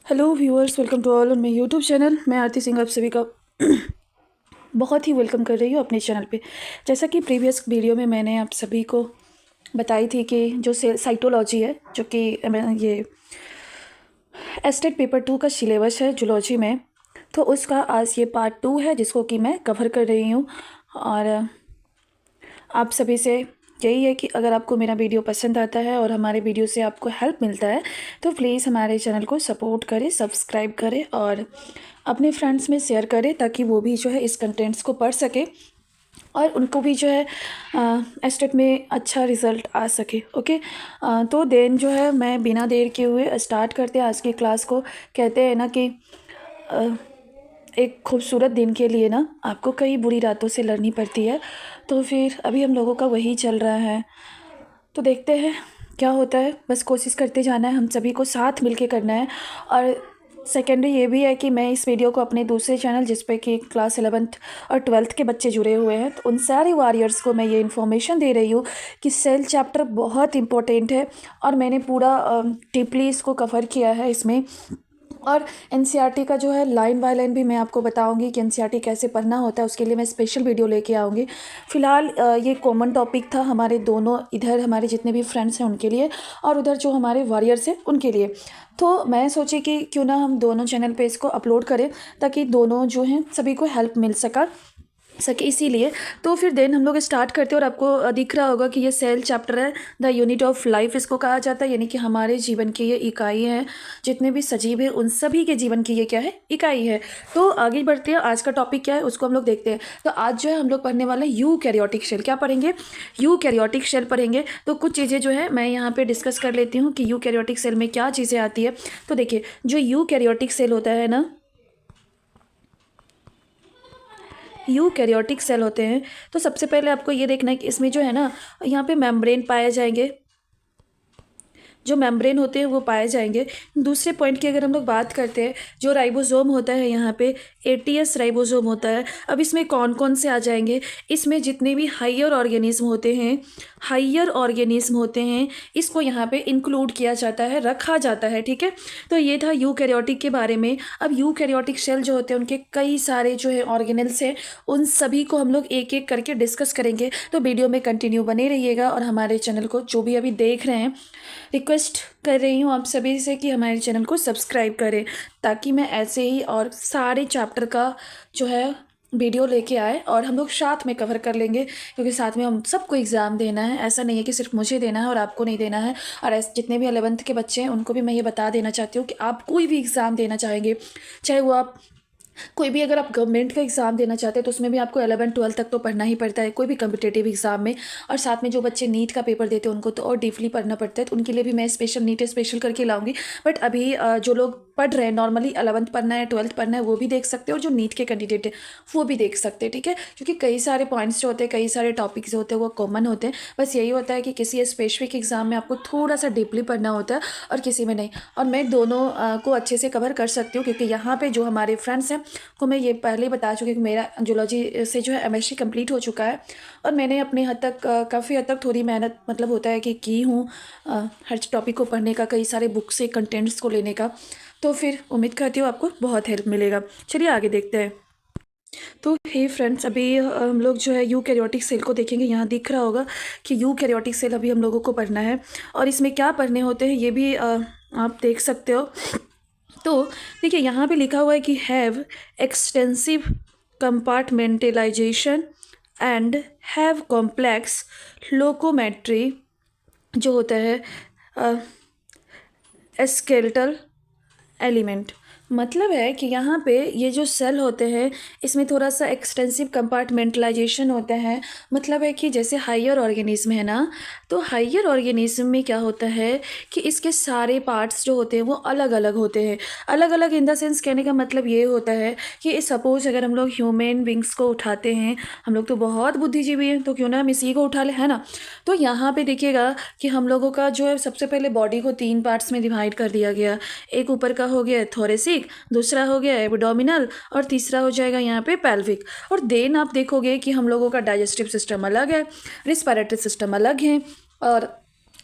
Hello viewers, welcome to all on my YouTube channel. मैं आरती सिंह आप सभी का बहुत ही वेलकम कर रही हूँ अपने चैनल पे। जैसा कि प्रीवियस वीडियो में मैंने आप सभी को बताई थी कि जो साइटोलॉजी है, जो कि ये एस्टेट पेपर 2 का सिलेबस है जूलॉजी में, तो उसका आज ये पार्ट 2 है जिसको कि मैं कवर कर रही हूँ। और आप सभी से यही है कि अगर आपको मेरा वीडियो पसंद आता है और हमारे वीडियो से आपको हेल्प मिलता है तो प्लीज़ हमारे चैनल को सपोर्ट करें, सब्सक्राइब करें और अपने फ्रेंड्स में शेयर करें ताकि वो भी जो है इस कंटेंट्स को पढ़ सके और उनको भी जो है एस्टेट में अच्छा रिज़ल्ट आ सके। ओके, तो देन जो है मैं बिना देर के हुए स्टार्ट करते हैं आज की क्लास को। कहते हैं ना कि एक खूबसूरत दिन के लिए ना आपको कई बुरी रातों से लड़नी पड़ती है, तो फिर अभी हम लोगों का वही चल रहा है। तो देखते हैं क्या होता है, बस कोशिश करते जाना है, हम सभी को साथ मिलके करना है। और सेकेंडरी ये भी है कि मैं इस वीडियो को अपने दूसरे चैनल जिस पे कि क्लास 11th और 12th के बच्चे जुड़े हुए हैं, तो उन सारे वॉरियर्स को मैं ये इन्फॉर्मेशन दे रही हूँ कि सेल चैप्टर बहुत इम्पोर्टेंट है और मैंने पूरा डीपली इसको कवर किया है इसमें। और एनसीईआरटी का जो है लाइन बाय लाइन भी मैं आपको बताऊंगी कि एनसीईआरटी कैसे पढ़ना होता है, उसके लिए मैं स्पेशल वीडियो लेके आऊँगी। फ़िलहाल ये कॉमन टॉपिक था हमारे दोनों, इधर हमारे जितने भी फ्रेंड्स हैं उनके लिए और उधर जो हमारे वॉरियर्स हैं उनके लिए। तो मैं सोची कि क्यों ना हम दोनों चैनल पे इसको अपलोड करें ताकि दोनों जो हैं सभी को हेल्प मिल सके इसीलिए। तो फिर देन हम लोग स्टार्ट करते हैं और आपको दिख रहा होगा कि ये सेल चैप्टर है, द यूनिट ऑफ लाइफ इसको कहा जाता है, यानी कि हमारे जीवन की ये इकाई है। जितने भी सजीव हैं उन सभी के जीवन की ये क्या है, इकाई है। तो आगे बढ़ते हैं, आज का टॉपिक क्या है उसको हम लोग देखते हैं। तो आज जो है हम लोग पढ़ने वाले हैं यूकैरियोटिक सेल। क्या पढ़ेंगे? यूकैरियोटिक सेल पढ़ेंगे। तो कुछ चीज़ें जो है मैं यहाँ पर डिस्कस कर लेती हूँ कि यूकैरियोटिक सेल में क्या चीज़ें आती है। तो देखिए, जो यूकैरियोटिक सेल होता है ना, यूकैरियोटिक सेल होते हैं, तो सबसे पहले आपको ये देखना है कि इसमें जो है ना, यहाँ पे मेम्ब्रेन पाए जाएंगे, जो मेम्ब्रेन होते हैं वो पाए जाएंगे। दूसरे पॉइंट की अगर हम लोग बात करते हैं, जो राइबोसोम होता है यहाँ पे एटीएस राइबोसोम होता है। अब इसमें कौन कौन से आ जाएंगे? इसमें जितने भी हायर ऑर्गेनिज्म होते हैं इसको यहाँ पे इंक्लूड किया जाता है, रखा जाता है। ठीक है, तो ये था यूकैरियोटिक के बारे में। अब यूकैरियोटिक सेल जो होते हैं उनके कई सारे जो है ऑर्गेनेल्स हैं, उन सभी को हम लोग एक एक करके डिस्कस करेंगे। तो वीडियो में कंटिन्यू बने रहिएगा और हमारे चैनल को जो भी अभी देख रहे हैं, रिक्वेस्ट कर रही हूँ आप सभी से कि हमारे चैनल को सब्सक्राइब करें ताकि मैं ऐसे ही और सारे चैप्टर का जो है वीडियो लेके आए और हम लोग साथ में कवर कर लेंगे, क्योंकि साथ में हम सबको एग्ज़ाम देना है। ऐसा नहीं है कि सिर्फ मुझे देना है और आपको नहीं देना है। और ऐसे जितने भी 11th के बच्चे हैं उनको भी मैं ये बता देना चाहती हूँ कि आप कोई भी एग्ज़ाम देना चाहेंगे, चाहे वो आप कोई भी, अगर आप गवर्नमेंट का एग्ज़ाम देना चाहते हैं तो उसमें भी आपको 11-12 तक तो पढ़ना ही पड़ता है, कोई भी कम्पिटेटिव एग्ज़ाम में। और साथ में जो बच्चे नीट का पेपर देते हैं उनको तो और डीपली पढ़ना पड़ता है, तो उनके लिए भी मैं स्पेशल नीट स्पेशल करके लाऊंगी। बट अभी जो लोग पढ़ रहे हैं, नॉर्मली 11th पढ़ना है, 12th पढ़ना है, वो भी देख सकते हैं और जो नीट के कैंडिडेट हैं वो भी देख सकते हैं। ठीक है, क्योंकि कई सारे पॉइंट्स जो होते हैं, कई सारे टॉपिक्स जो होते हैं वो कॉमन होते हैं। बस यही होता है कि किसी स्पेसिफिक एग्ज़ाम में आपको थोड़ा सा डीपली पढ़ना होता है और किसी में नहीं। और मैं दोनों को अच्छे से कवर कर सकती हूँ, क्योंकि यहाँ पर जो हमारे फ्रेंड्स हैं को मैं ये पहले बता चुकी कि मेरा जूलॉजी से जो है एमएससी कंप्लीट हो चुका है और मैंने अपने हद तक काफ़ी हद तक थोड़ी मेहनत, मतलब होता है कि की हूँ हर टॉपिक को पढ़ने का, कई सारे बुक से कंटेंट्स को लेने का। तो फिर उम्मीद करती हूँ आपको बहुत हेल्प मिलेगा। चलिए आगे देखते हैं। तो हे फ्रेंड्स, अभी हम लोग जो है यूकैरियोटिक सेल को देखेंगे। यहाँ दिख रहा होगा कि यूकैरियोटिक सेल अभी हम लोगों को पढ़ना है और इसमें क्या पढ़ने होते हैं ये भी आप देख सकते हो। तो देखिए, यहाँ पे लिखा हुआ है कि have extensive compartmentalization and have complex locomotory, जो होता है स्केलेटल एलिमेंट। मतलब है कि यहाँ पे ये जो सेल होते हैं इसमें थोड़ा सा एक्सटेंसिव कंपार्टमेंटलाइजेशन होता है। मतलब है कि जैसे हायर ऑर्गेनिज्म है ना, तो हायर ऑर्गेनिज्म में क्या होता है कि इसके सारे पार्ट्स जो होते हैं वो अलग अलग होते हैं। अलग अलग इन द सेंस कहने का मतलब ये होता है कि सपोज अगर हम लोग ह्यूमन बींग्स को उठाते हैं, हम लोग तो बहुत बुद्धिजीवी हैं तो क्यों ना हम इसी को उठा लें, है ना। तो यहाँ पे देखिएगा कि हम लोगों का जो है सबसे पहले बॉडी को 3 पार्ट्स में डिवाइड कर दिया गया। एक ऊपर का हो गया थोरेसिक, दूसरा हो गया एब्डोमिनल और तीसरा हो जाएगा यहाँ पे पेल्विक। और देन आप देखोगे कि हम लोगों का डाइजेस्टिव सिस्टम अलग है, रिस्पिरेटरी सिस्टम अलग है और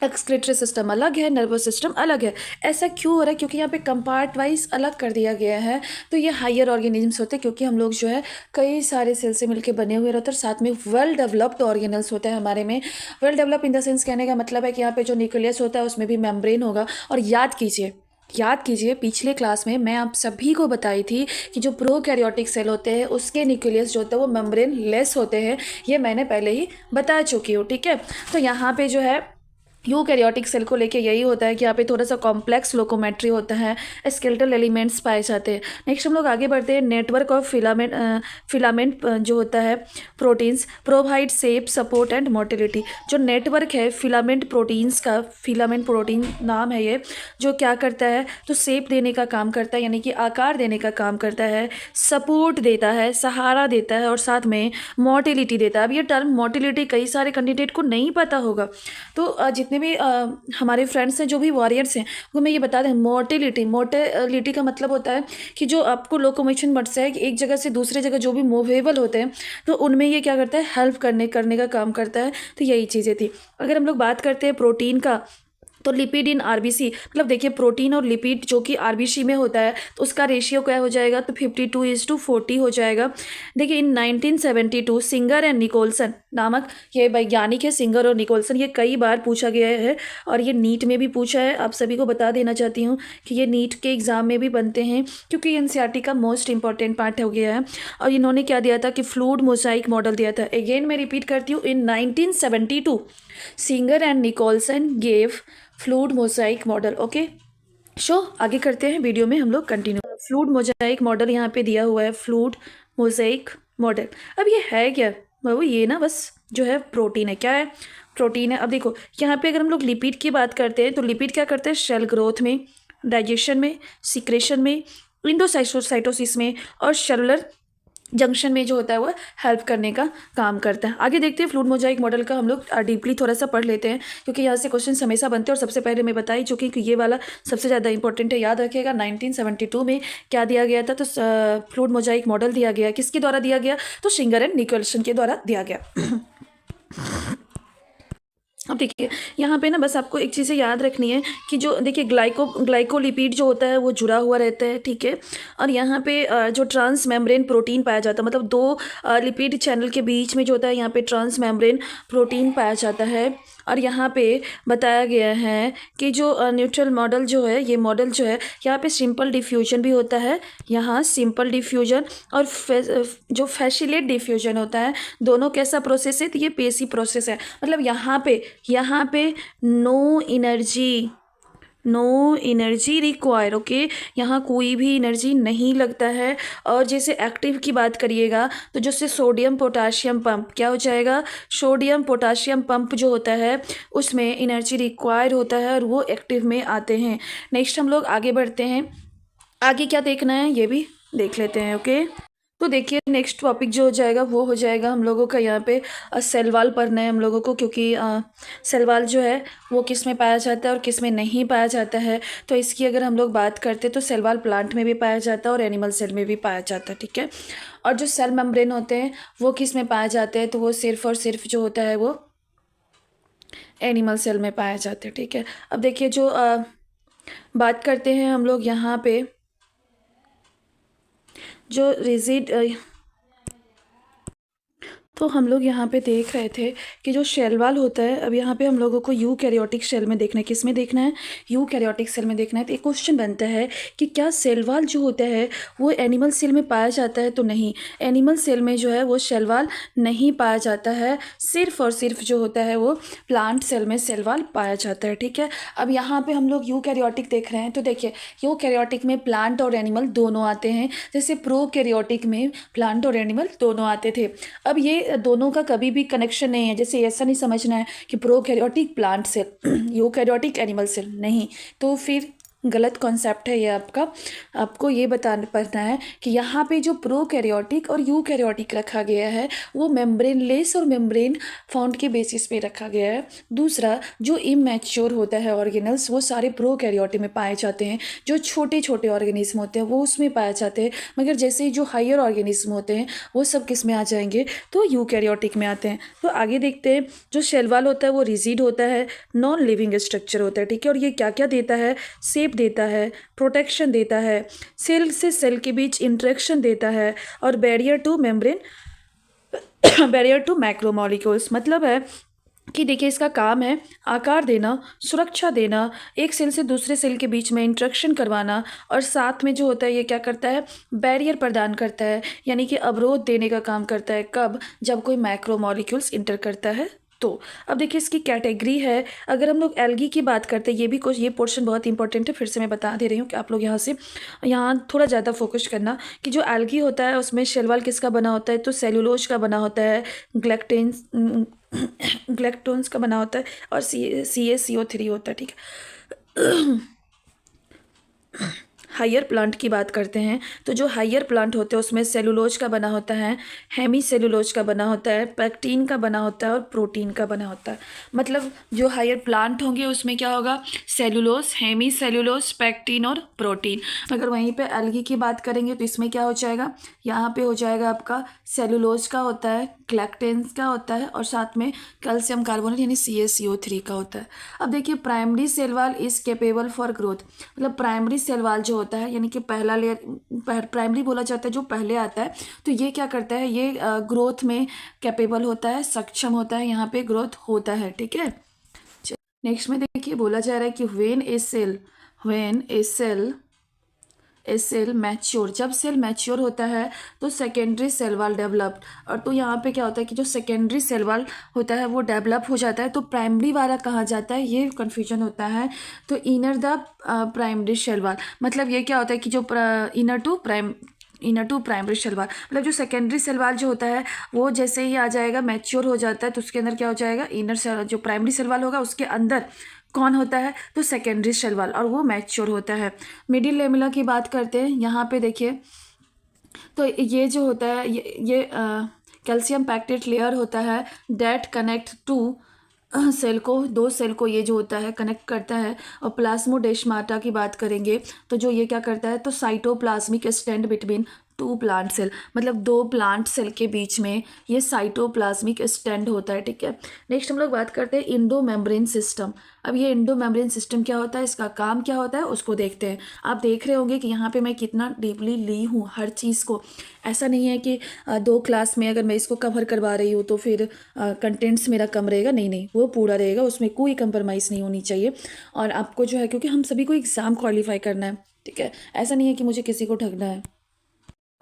एक्सक्रीटरी सिस्टम अलग है, नर्वस सिस्टम अलग है। ऐसा क्यों हो रहा है? क्योंकि यहाँ पे कंपार्ट वाइज अलग कर दिया गया है। तो ये हायर ऑर्गेनिजम्स होते हैं, क्योंकि हम लोग जो है कई सारे सेल से मिलकर बने हुए रहते हैं, और साथ में वेल डेवलप्ड ऑर्गेनल्स होते हैं हमारे में। Well develop in the sense कहने का मतलब है कि यहाँ पे जो न्यूक्लियस होता है उसमें भी मेम्ब्रेन होगा। और याद कीजिए पिछले क्लास में मैं आप सभी को बताई थी कि जो प्रोकैरियोटिक सेल होते हैं उसके न्यूक्लियस जो होता है वो मेम्ब्रेन लेस होते हैं। ये मैंने पहले ही बता चुकी हूँ, ठीक है। तो यहाँ पे जो है यूकैरियोटिक सेल को लेके यही होता है कि यहाँ पे थोड़ा सा कॉम्प्लेक्स लोकोमेट्री होता है, स्केलेटल एलिमेंट्स पाए जाते हैं। नेक्स्ट हम लोग आगे बढ़ते हैं। नेटवर्क ऑफ फिलामेंट जो होता है proteins provide shape, support and motility. जो नेटवर्क है फिलामेंट प्रोटीन्स का, फिलामेंट प्रोटीन नाम है ये, जो क्या करता है तो शेप देने का काम करता है, यानी कि आकार देने का काम करता है, सपोर्ट देता है, सहारा देता है, और साथ में मोटिलिटी देता है। अब ये टर्म मोटिलिटी कई सारे कैंडिडेट को नहीं पता होगा, तो जितने भी हमारे फ्रेंड्स हैं जो भी वॉरियर्स हैं वो मैं ये बता दें, मोटिलिटी का मतलब होता है कि जो आपको लोकोमोशन बढ़ता है कि एक जगह से दूसरे जगह जो भी मूवेबल होते हैं तो उनमें ये क्या करता है, हेल्प करने का काम करता है। तो यही चीज़ें थी। अगर हम लोग बात करते हैं प्रोटीन का, तो लिपिड इन आरबीसी, मतलब देखिए प्रोटीन और लिपिड जो कि आरबीसी में होता है तो उसका रेशियो क्या हो जाएगा, तो 52:40 हो जाएगा। देखिए इन 1972 सिंगर एंड निकोलसन नामक ये वैज्ञानिक है, सिंगर और निकोलसन, ये कई बार पूछा गया है और ये नीट में भी पूछा है। आप सभी को बता देना चाहती हूँ कि ये नीट के एग्ज़ाम में भी बनते हैं, क्योंकि एनसीईआरटी का मोस्ट इंपॉर्टेंट पार्ट हो गया है। और इन्होंने क्या दिया था कि फ्लूइड मोज़ाइक मॉडल दिया था। अगेन मैं रिपीट करती हूँ, in 1972 Singer and Nicolson gave fluid mosaic model. Okay, शो आगे करते हैं वीडियो में हम लोग कंटिन्यू। फ्लूइड मोज़ाइक मॉडल यहाँ पे दिया हुआ है, फ्लूइड मोज़ाइक मॉडल। अब ये है क्या बाबू? ये ना बस जो है प्रोटीन है। क्या है? प्रोटीन है। अब देखो यहाँ पे अगर हम लोग लिपिड की बात करते हैं तो लिपिड क्या करते हैं, सेल ग्रोथ में, डाइजेशन में, सिक्रेशन में, इंडोसाइटोसिस में और सेलुलर जंक्शन में जो होता है वो हेल्प करने का काम करता है। आगे देखते हैं फ्लूइड मोज़ाइक मॉडल का हम लोग डीपली थोड़ा सा पढ़ लेते हैं, क्योंकि यहाँ से क्वेश्चन हमेशा बनते हैं। और सबसे पहले मैं बता ही चुकी कि ये वाला सबसे ज़्यादा इंपॉर्टेंट है, याद रखिएगा। 1972 में क्या दिया गया था, तो फ्लूइड मोज़ाइक मॉडल दिया गया। किसके द्वारा दिया गया, तो सिंगर एंड निकोलसन के द्वारा दिया गया। अब देखिए यहाँ पे ना बस आपको एक चीज़ें याद रखनी है कि जो देखिए ग्लाइकोलिपिड जो होता है वो जुड़ा हुआ रहता है, ठीक है। और यहाँ पे जो ट्रांस मेम्ब्रेन प्रोटीन पाया जाता है, मतलब दो लिपिड चैनल के बीच में जो होता है यहाँ पे ट्रांस मेम्ब्रेन प्रोटीन पाया जाता है। और यहाँ पे बताया गया है कि जो न्यूट्रल मॉडल जो है, ये मॉडल जो है यहाँ पे सिंपल डिफ्यूजन भी होता है, यहाँ सिंपल डिफ्यूजन और जो फैसिलेट डिफ्यूजन होता है, दोनों कैसा प्रोसेस है, तो ये पेसी प्रोसेस है। मतलब यहाँ पे नो एनर्जी रिक्वायर। ओके, यहाँ कोई भी एनर्जी नहीं लगता है। और जैसे एक्टिव की बात करिएगा तो जैसे सोडियम पोटाशियम पंप क्या हो जाएगा, सोडियम पोटाशियम पंप जो होता है उसमें एनर्जी रिक्वायर होता है और वो एक्टिव में आते हैं। नेक्स्ट हम लोग आगे बढ़ते हैं। आगे क्या देखना है ये भी देख लेते हैं। ओके, तो देखिए नेक्स्ट टॉपिक जो हो जाएगा वो हो जाएगा हम लोगों का यहाँ पे सेल वॉल पढ़ना है हम लोगों को, क्योंकि सेल वॉल जो है वो किस में पाया जाता है और किस में नहीं पाया जाता है। तो इसकी अगर हम लोग बात करते हैं तो सेल वॉल प्लांट में भी पाया जाता है और एनिमल सेल में भी पाया जाता है, ठीक है। और जो सेल मेम्ब्रेन होते हैं वो किस में पाए जाते हैं, तो वो सिर्फ और सिर्फ जो होता है वो एनिमल सेल में पाया जाते हैं, ठीक है। अब देखिए जो बात करते हैं हम लोग यहाँ पे जो रिजिड, तो हम लोग यहाँ पे देख रहे थे कि जो सेल वॉल होता है, अब यहाँ पे हम लोगों को यूकैरियोटिक सेल में देखना है। किस में देखना है, यूकैरियोटिक सेल में देखना है। तो एक क्वेश्चन बनता है कि क्या सेल वॉल जो होता है वो एनिमल सेल में पाया जाता है, तो नहीं, एनिमल सेल में जो है वो सेल वॉल नहीं पाया जाता है, सिर्फ और सिर्फ जो होता है वो प्लांट सेल में सेल वॉल पाया जाता है, ठीक है। अब यहाँ पर हम लोग यूकैरियोटिक देख रहे हैं, तो देखिए यूकैरियोटिक में प्लांट और एनिमल दोनों आते हैं, जैसे प्रोकैरियोटिक में प्लांट और एनिमल दोनों आते थे। अब ये दोनों का कभी भी कनेक्शन नहीं है, जैसे ऐसा नहीं समझना है कि prokaryotic plant cell eukaryotic animal cell, नहीं। तो फिर गलत कॉन्सेप्ट है ये आपका। आपको ये बताना पड़ना है कि यहाँ पे जो प्रोकैरियोटिक और यूकैरियोटिक रखा गया है वो मेम्ब्रेन लेस और मेम्ब्रेन फाउंड के बेसिस पे रखा गया है। दूसरा, जो इमैच्योर होता है ऑर्गेनल्स वो सारे प्रोकैरियोटिक में पाए जाते हैं, जो छोटे छोटे ऑर्गेनिज्म होते हैं वो उसमें पाए जाते हैं, मगर जैसे ही जो हायर ऑर्गेनिज्म होते हैं वो सब किस में आ जाएंगे, तो यूकैरियोटिक में आते हैं। तो आगे देखते हैं, जो सेल वॉल होता है वो रिजिड होता है, नॉन लिविंग स्ट्रक्चर होता है, ठीक है। और ये क्या क्या देता है, सेप देता है, प्रोटेक्शन देता है, सेल से सेल के बीच इंटरेक्शन देता है, और barrier to membrane barrier to macromolecules. मतलब है कि देखिए इसका काम है आकार देना, सुरक्षा देना, एक सेल से दूसरे सेल के बीच में इंटरेक्शन करवाना, और साथ में जो होता है ये क्या करता है, बैरियर प्रदान करता है, यानी कि अवरोध देने का काम करता है। कब, जब कोई मैक्रोमोलिक्यूल्स इंटर करता है तो। अब देखिए इसकी कैटेगरी है, अगर हम लोग एल्गी की बात करते हैं, ये भी कुछ, ये पोर्शन बहुत इंपॉर्टेंट है, फिर से मैं बता दे रही हूँ कि आप लोग यहाँ थोड़ा ज़्यादा फोकस करना कि जो एल्गी होता है उसमें शेल वॉल किसका बना होता है, तो सेलुलोज का बना होता है, ग्लैक्टोन्स का बना होता है, और CaCO3 होता है, ठीक है। हायर प्लांट की बात करते हैं तो जो हायर प्लांट होते हैं उसमें सेलुलोज का बना होता है, हेमी सेलुलोज का बना होता है, पैक्टीन का बना होता है, और प्रोटीन का बना होता है। मतलब जो हायर प्लांट होंगे उसमें क्या होगा, सेलुलोज, हेमी सेलुलोज, पैक्टीन और प्रोटीन। अगर वहीं पे एल्गी की बात करेंगे तो इसमें क्या हो जाएगा, यहाँ पे हो जाएगा आपका सेलुलोज का होता है, ग्लैक्टेन्स का होता है, और साथ में कैल्शियम कार्बोनेट यानी CaCO3 का होता है। अब देखिए primary cell wall is capable for growth. मतलब प्राइमरी सेल वॉल जो होता है, यानी कि पहला लेयर प्राइमरी बोला जाता है जो पहले आता है, तो ये क्या करता है, ये ग्रोथ में कैपेबल होता है, सक्षम होता है, यहाँ पे ग्रोथ होता है, ठीक है। नेक्स्ट में देखिए बोला जा रहा है कि व्हेन ए सेल मैच्योर, जब सेल मैच्योर होता है तो सेकेंडरी सेल वॉल डेवलप्ड। और तो यहाँ पे क्या होता है कि जो सेकेंडरी सेल वॉल होता है वो डेवलप हो जाता है, तो प्राइमरी वाला कहाँ जाता है, ये कन्फ्यूजन होता है। तो inner the primary cell wall, मतलब ये क्या होता है कि जो inner to primary cell wall, मतलब जो सेकेंडरी सेल वॉल जो होता है वो जैसे ही आ जाएगा, मैच्योर हो जाता है, तो उसके अंदर क्या हो जाएगा, इनर सेल, जो प्राइमरी सेल वॉल होगा उसके अंदर कौन होता है, तो सेकेंडरी सेल वॉल, और वो मैच्योर होता है। मिडिल लेमिला की बात करते हैं, यहाँ पे देखिए तो ये जो होता है ये कैल्शियम पैक्टेट लेयर होता है, डेट कनेक्ट टू सेल को, दो सेल को ये जो होता है कनेक्ट करता है। और प्लाज्मोडेस्माटा की बात करेंगे तो जो ये क्या करता है, तो cytoplasmic stand between two plant cell, मतलब दो प्लांट सेल के बीच में ये साइटोप्लाज्मिक स्टैंड होता है, ठीक है। नेक्स्ट हम लोग बात करते हैं इंडो मेम्ब्रेन सिस्टम। अब ये इंडो मेम्ब्रेन सिस्टम क्या होता है, इसका काम क्या होता है उसको देखते हैं। आप देख रहे होंगे कि यहाँ पे मैं कितना डीपली ली हूँ हर चीज़ को। ऐसा नहीं है कि 2 क्लास में अगर मैं इसको कवर करवा रही हूँ तो फिर कंटेंट्स मेरा कम रहेगा, नहीं नहीं, वो पूरा रहेगा, उसमें कोई कंप्रोमाइज़ नहीं होनी चाहिए। और आपको जो है, क्योंकि हम सभी को एग्ज़ाम क्वालिफाई करना है, ठीक है, ऐसा नहीं है कि मुझे किसी को ठगना है।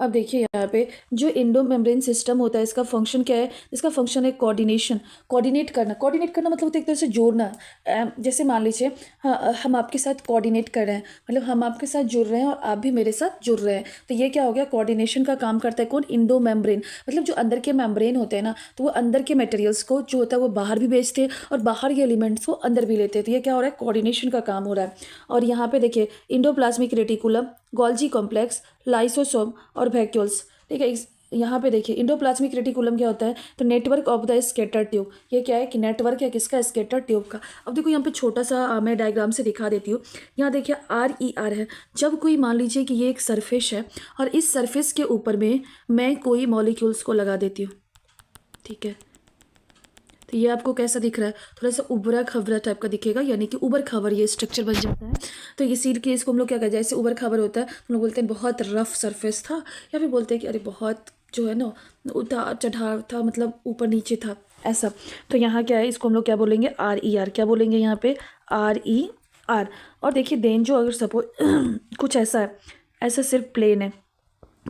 अब देखिए यहाँ पे जो इंडो मेम्ब्रेन सिस्टम होता है इसका फंक्शन क्या है, इसका फंक्शन है कोऑर्डिनेशन, कोऑर्डिनेट करना मतलब होता है एक तरह से जोड़ना। जैसे मान लीजिए हम आपके साथ कोऑर्डिनेट कर रहे हैं, मतलब हम आपके साथ जुड़ रहे हैं और आप भी मेरे साथ जुड़ रहे हैं, तो ये क्या हो गया, कोऑर्डिनेशन का काम करता है कौन, इंडो मेम्ब्रेन। मतलब जो अंदर के मेम्ब्रेन होते हैं ना, तो वो अंदर के मटेरियल्स को जो होता है वो बाहर भी भेजते हैं और बाहर के एलिमेंट्स को अंदर भी लेते हैं, तो ये क्या हो रहा है, कोऑर्डिनेशन का काम हो रहा है। और यहाँ पे देखिए endoplasmic reticulum, Golgi complex, lysosome और वैक्यूल्स, ठीक है। यहाँ पे देखिए इंडोप्लाज्मिक रेटिकुलम क्या होता है, तो network of the scatter tube. ये क्या है कि नेटवर्क है किसका, स्केटर ट्यूब का। अब देखो यहाँ पे छोटा सा मैं डायग्राम से दिखा देती हूँ। यहाँ देखिए RER है, जब कोई मान लीजिए कि ये एक सरफेस है और इस सरफेस के ऊपर में मैं कोई मॉलिक्यूल्स को लगा देती हूँ, ठीक है, तो ये आपको कैसा दिख रहा है, थोड़ा सा उबरा खबरा टाइप का दिखेगा, यानी कि उबर खबर ये स्ट्रक्चर बन जाता है। तो इसी केस को हम लोग क्या कहते हैं, जैसे उबर खबर होता है हम लोग बोलते हैं बहुत रफ सरफेस था, या फिर बोलते हैं कि अरे बहुत जो है ना उतार चढ़ाव था, मतलब ऊपर नीचे था, ऐसा। तो यहाँ क्या है, इसको हम लोग क्या बोलेंगे, RER, क्या बोलेंगे यहाँ पे, RER। और देखिए देन जो अगर सपोज कुछ ऐसा है, ऐसा सिर्फ प्लेन है,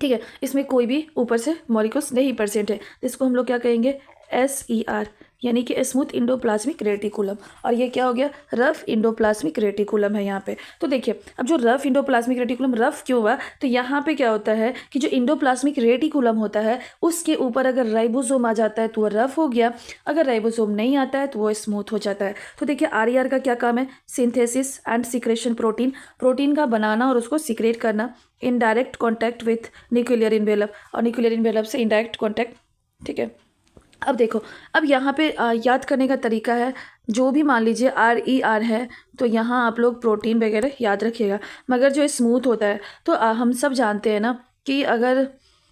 ठीक है, इसमें कोई भी ऊपर से मॉलिक्यूल्स नहीं प्रेजेंट है, इसको हम लोग क्या कहेंगे, SER। यानी कि स्मूथ इंडोप्लाज्मिक रेटिकुलम, और ये क्या हो गया, रफ इंडोप्लाज्मिक रेटिकुलम है यहाँ पे। तो देखिए अब जो रफ इंडोप्लाज्मिक रेटिकुलम रफ क्यों हुआ, तो यहाँ पे क्या होता है कि जो इंडोप्लाज्मिक रेटिकुलम होता है उसके ऊपर अगर राइबोसोम आ जाता है तो वो रफ हो गया, अगर राइबोसोम नहीं आता है तो वो स्मूथ हो जाता है। तो देखिए आरईआर का क्या काम है, synthesis and secretion protein, protein का बनाना और उसको सिक्रेट करना, in direct contact with nuclear envelope, और न्यूक्लियर इनवेलप से इनडायरेक्ट कॉन्टैक्ट। ठीक है, अब देखो अब यहाँ पे याद करने का तरीका है, जो भी मान लीजिए RER है तो यहाँ आप लोग प्रोटीन वगैरह याद रखिएगा, मगर जो स्मूथ होता है तो हम सब जानते हैं ना कि अगर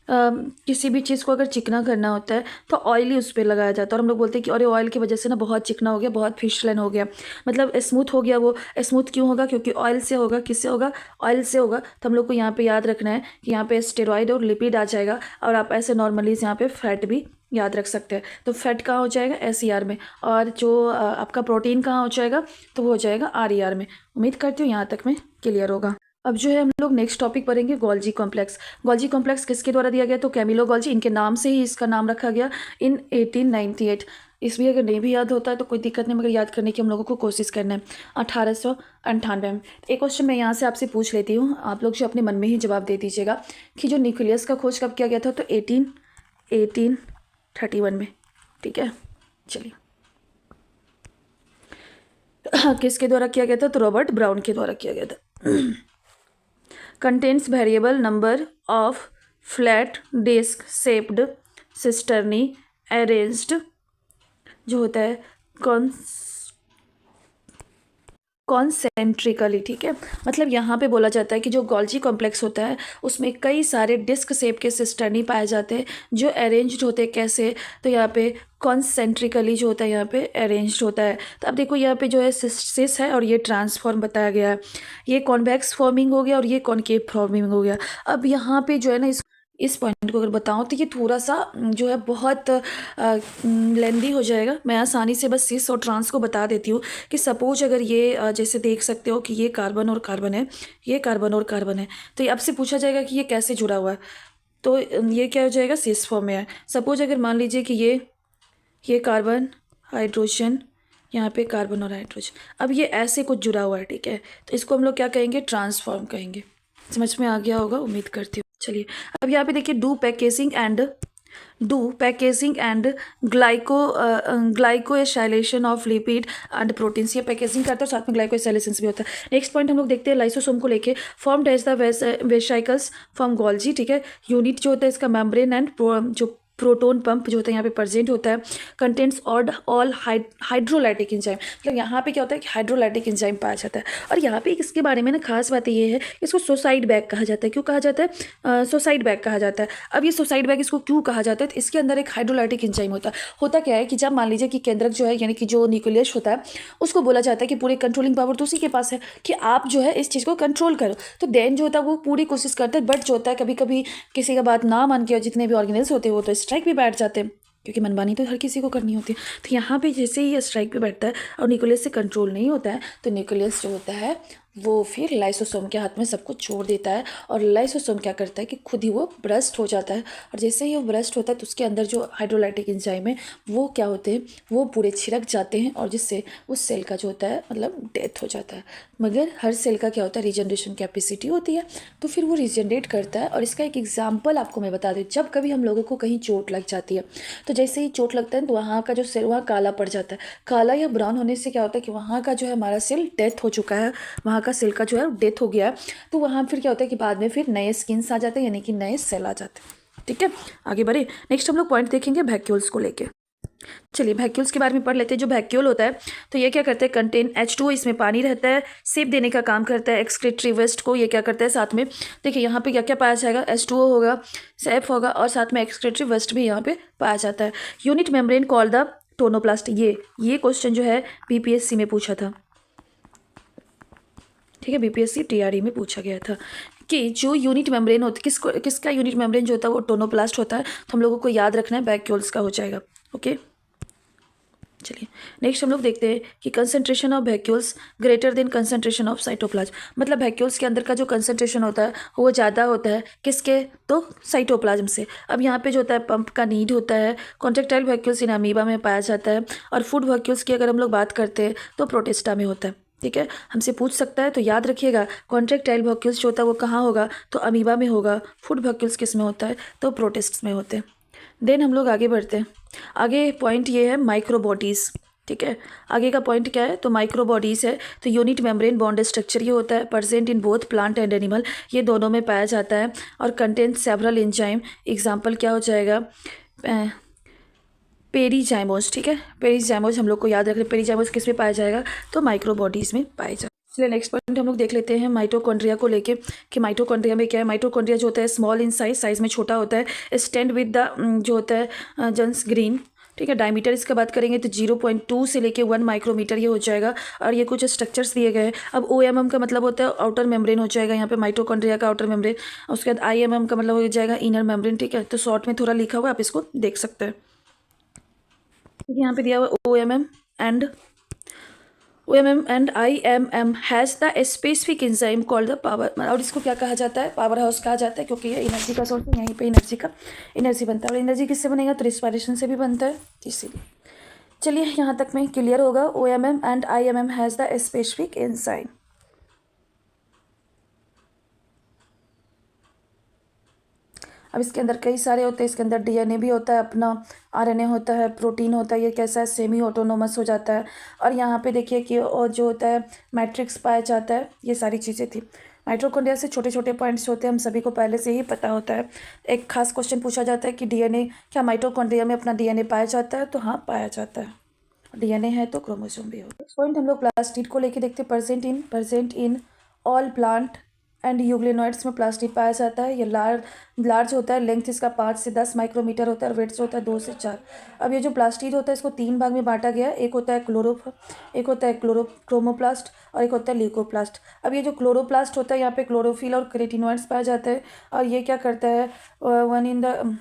किसी भी चीज़ को अगर चिकना करना होता है तो ऑयल ही उस पर लगाया जाता है, और हम लोग बोलते हैं कि अरे ऑयल की वजह से ना बहुत चिकना हो गया, बहुत फिशलन हो गया, मतलब स्मूथ हो गया। वो स्मूथ क्यों होगा, क्योंकि ऑयल से होगा। किससे होगा, ऑयल से होगा। तो हम लोग को यहाँ पे याद रखना है कि यहाँ पे स्टेरॉइड और लिपिड आ जाएगा, और आप ऐसे नॉर्मली यहाँ पे फैट भी याद रख सकते हैं। तो फैट कहाँ हो जाएगा, SER में, और जो आपका प्रोटीन कहाँ हो जाएगा, तो वो हो जाएगा RER में। उम्मीद करती हूँ यहाँ तक में क्लियर होगा। अब जो है हम लोग नेक्स्ट टॉपिक पढ़ेंगे गोल्जी कॉम्प्लेक्स। गोल्जी कॉम्प्लेक्स किसके द्वारा दिया गया, तो कैमिलो गोल्जी, इनके नाम से ही इसका नाम रखा गया इन 1898। इस भी अगर नहीं भी याद होता है तो कोई दिक्कत नहीं, मगर याद करने की हम लोगों को कोशिश करना है। 1898 में एक क्वेश्चन मैं यहाँ से आपसे पूछ लेती हूँ, आप लोग जो अपने मन में ही जवाब दे दीजिएगा कि जो न्यूक्लियस का खोज कब किया गया था, तो 1831 में। ठीक है, चलिए किसके द्वारा किया गया था, तो रॉबर्ट ब्राउन के द्वारा किया गया था। Contains variable number of flat disc shaped cisternae arranged, जो होता है कॉन्सेंट्रिकली। ठीक है, मतलब यहाँ पे बोला जाता है कि जो गोल्जी कॉम्प्लेक्स होता है उसमें कई सारे डिस्क शेप के सिस्टर्नी पाए जाते हैं जो अरेंज्ड होते हैं। कैसे, तो यहाँ पे कॉन्सेंट्रिकली जो होता है यहाँ पे अरेंज्ड होता है। तो अब देखो यहाँ पे जो है सिस है और ये ट्रांसफॉर्म बताया गया है, ये कॉन्वेक्स फॉर्मिंग हो गया और ये कॉनकेव फॉर्मिंग हो गया। अब यहाँ पे जो है ना इस पॉइंट को अगर बताऊँ तो ये थोड़ा सा जो है बहुत लेंदी हो जाएगा। मैं आसानी से बस सिस और ट्रांस को बता देती हूँ कि सपोज अगर ये जैसे देख सकते हो कि ये कार्बन और कार्बन है, ये कार्बन और कार्बन है, तो ये आपसे पूछा जाएगा कि ये कैसे जुड़ा हुआ है, तो ये क्या हो जाएगा, सिस फॉर्म में है। सपोज अगर मान लीजिए कि ये कार्बन हाइड्रोजन, यहाँ पे कार्बन और हाइड्रोजन, अब ये ऐसे कुछ जुड़ा हुआ है। ठीक है, तो इसको हम लोग क्या कहेंगे, ट्रांसफॉर्म कहेंगे। समझ में आ गया होगा, उम्मीद करती हूँ। चलिए अब यहाँ पे देखिए do packaging and glycosylation of lipid and proteins, ये पैकेजिंग करता है और साथ में ग्लाइकोएसाइलेशन भी होता है। नेक्स्ट पॉइंट हम लोग देखते हैं लाइसोसोम को लेके, formed as the vesicles from Golgi. ठीक है, यूनिट जो होता है इसका मेम्ब्रेन एंड जो प्रोटोन पंप जो होता है यहाँ पे प्रेजेंट होता है। कंटेंट्स ऑल हाइड्रोलाइटिक एंजाइम, मतलब यहाँ पे क्या होता है कि हाइड्रोलाइटिक एंजाइम पाया जाता है। और यहाँ पे इसके बारे में ना खास बात ये है, इसको सुसाइड बैग कहा जाता है। क्यों कहा जाता है, सुसाइड बैग कहा जाता है। अब ये सुसाइड बैग इसको क्यों कहा जाता है, तो इसके अंदर एक हाइड्रोलाइटिक एंजाइम होता क्या है कि जब मान लीजिए कि केंद्रक जो है यानी कि जो न्यूक्लियस होता है उसको बोला जाता है कि पूरी कंट्रोलिंग पावर तो उसी के पास है कि आप जो है इस चीज़ को कंट्रोल करो, तो देन जो होता है वो पूरी कोशिश करता है। बट जो होता है कभी कभी किसी का बात ना मान के जितने भी ऑर्गेनाइज होते हैं वो तो स्ट्राइक भी बैठ जाते हैं, क्योंकि मनमानी तो हर किसी को करनी होती है। तो यहाँ पे जैसे ही ये स्ट्राइक पे बैठता है और न्यूक्लियस से कंट्रोल नहीं होता है, तो न्यूक्लियस जो होता है वो फिर लाइसोसोम के हाथ में सब कुछ छोड़ देता है, और लाइसोसोम क्या करता है कि खुद ही वो ब्रस्ट हो जाता है। और जैसे ही वो ब्रस्ट होता है तो उसके अंदर जो हाइड्रोलाइटिक एंजाइम है वो क्या होते हैं, वो पूरे छिड़क जाते हैं, और जिससे उस सेल का जो होता है मतलब डेथ हो जाता है। मगर हर सेल का क्या होता है, रिजनरेशन कैपेसिटी होती है, तो फिर वो रिजनरेट करता है। और इसका एक एग्जाम्पल आपको मैं बता दूँ, जब कभी हम लोगों को कहीं चोट लग जाती है तो जैसे ही चोट लगता है तो वहाँ का जो सेल वहाँ काला पड़ जाता है। काला या ब्राउन होने से क्या होता है कि वहाँ का जो है हमारा सेल डेथ हो चुका है, वहाँ का सेल का जो है डेथ हो गया है। तो वहाँ फिर क्या होता है कि बाद में फिर नए स्किन्स आ जाते हैं, यानी कि नए सेल आ जाते हैं। ठीक है, आगे बढ़े। नेक्स्ट हम लोग पॉइंट देखेंगे वैक्यूल्स को लेके। चलिए वैक्यूल्स के बारे में पढ़ लेते हैं। जो वैक्यूल होता है तो ये क्या करता है, कंटेन H2O, इसमें पानी रहता है, सेप देने का काम करता है एक्सक्रीटरी वेस्ट को। ये क्या करता है साथ में, देखिए यहाँ पे क्या क्या पाया जाएगा, H2O होगा, सेप होगा, और साथ में एक्सक्रीटरी वेस्ट भी यहाँ पे पाया जाता है। Unit membrane called the tonoplast, ये क्वेश्चन जो है BPSC में पूछा था। ठीक है, BPSC TRE में पूछा गया था कि जो यूनिट मेम्ब्रेन होता है किसका यूनिट मेम्ब्रेन जो होता है वो टोनोप्लास्ट होता है। तो हम लोगों को याद रखना है वैक्यूल्स का हो जाएगा। ओके, चलिए नेक्स्ट हम लोग देखते हैं कि concentration of vacuoles greater than concentration of cytoplasm, मतलब वैक्यूल्स के अंदर का जो कंसंट्रेशन होता है वो ज़्यादा होता है किसके, तो साइटोप्लाज्म से। अब यहाँ पे जो होता है पंप का नीड होता है। कॉन्ट्रेक्टाइल वैक्यूल्स इन अमीबा में पाया जाता है, और फूड वैक्यूल्स की अगर हम लोग बात करते हैं तो प्रोटिस्टा में होता है। ठीक है, हमसे पूछ सकता है, तो याद रखिएगा कॉन्ट्रेक्टाइल वैक्यूल्स जो होता है वो कहाँ होगा, तो अमीबा में होगा। फूड वैक्यूल्स किस में होता है, तो प्रोटिस्ट में होते हैं। देन हम लोग आगे बढ़ते हैं। आगे पॉइंट ये है माइक्रोबॉडीज़। ठीक है, आगे का पॉइंट क्या है, तो माइक्रोबॉडीज़ है। तो यूनिट मेम्ब्रेन बॉन्ड स्ट्रक्चर ये होता है, present in both plant and animal, ये दोनों में पाया जाता है, और कंटेंट सेवरल एंजाइम। एग्जाम्पल क्या हो जाएगा, पेरीजाइमोस। ठीक है, पेरीजाइमोस हम लोग को याद रखना, पेरीजाइमोस किस में पाया जाएगा, तो माइक्रोबॉडीज़ में पाया जाएगा। चलिए नेक्स्ट पॉइंट हम लोग देख लेते हैं माइटोकॉन्ड्रिया को लेके, कि माइटोकॉन्ड्रिया में क्या है। माइटोकॉन्ड्रिया जो होता है स्मॉल इन साइज में छोटा होता है। स्टैंड विद द जो होता है जंस ग्रीन। ठीक है, डायमीटर इसका बात करेंगे तो 0.2 से लेके 1 माइक्रोमीटर ये हो जाएगा, और ये कुछ स्ट्रक्चर्स दिए गए हैं। अब OMM का मतलब होता है आउटर मेम्ब्रेन हो जाएगा यहाँ पे माइटोकॉन्ड्रिया का आउटर मेम्ब्रेन। उसके बाद IMM का मतलब हो जाएगा इनर मेम्ब्रेन। ठीक है, तो शॉर्ट में थोड़ा लिखा हुआ है, आप इसको देख सकते हैं। यहाँ पे दिया हुआ OMM and IMM has the specific enzyme called the power, और इसको क्या कहा जाता है, पावर हाउस कहा जाता है, क्योंकि ये एनर्जी का सोर्स है। यहीं पे एनर्जी बनता है, और एनर्जी किससे बनेगा, तो रिस्पायरेशन से भी बनता है, इसीलिए। चलिए यहाँ तक में क्लियर होगा। OMM and IMM has the specific enzyme. अब इसके अंदर कई सारे होते हैं, इसके अंदर DNA भी होता है अपना, RNA होता है, प्रोटीन होता है, ये कैसा है, सेमी ऑटोनोमस हो जाता है। और यहाँ पे देखिए कि और जो होता है मैट्रिक्स पाया जाता है, ये सारी चीज़ें थी। माइटोकॉन्ड्रिया से छोटे छोटे पॉइंट्स होते हैं, हम सभी को पहले से ही पता होता है। एक खास क्वेश्चन पूछा जाता है कि DNA, क्या माइटोकॉन्ड्रिया में अपना DNA पाया जाता है, तो हाँ पाया जाता है। DNA है तो क्रोमोसोम भी होता है। नेक्स्ट पॉइंट हम लोग प्लास्टिड को लेके देखते हैं। Present in all plant and euglenoids में प्लास्टिड पाया जाता है। ये लार्ज होता है, लेंथ इसका 5 से 10 माइक्रोमीटर होता है, और वेट जो होता है 2 से 4। अब ये जो प्लास्टिड होता है इसको 3 भाग में बांटा गया है। एक होता है क्रोमोप्लास्ट, और एक होता है ल्यूकोप्लास्ट। अब ये जो क्लोरोप्लास्ट होता है यहाँ पे क्लोरोफिल और केराटिनॉइड्स पाया जाता है, और ये क्या करता है, 1 इन द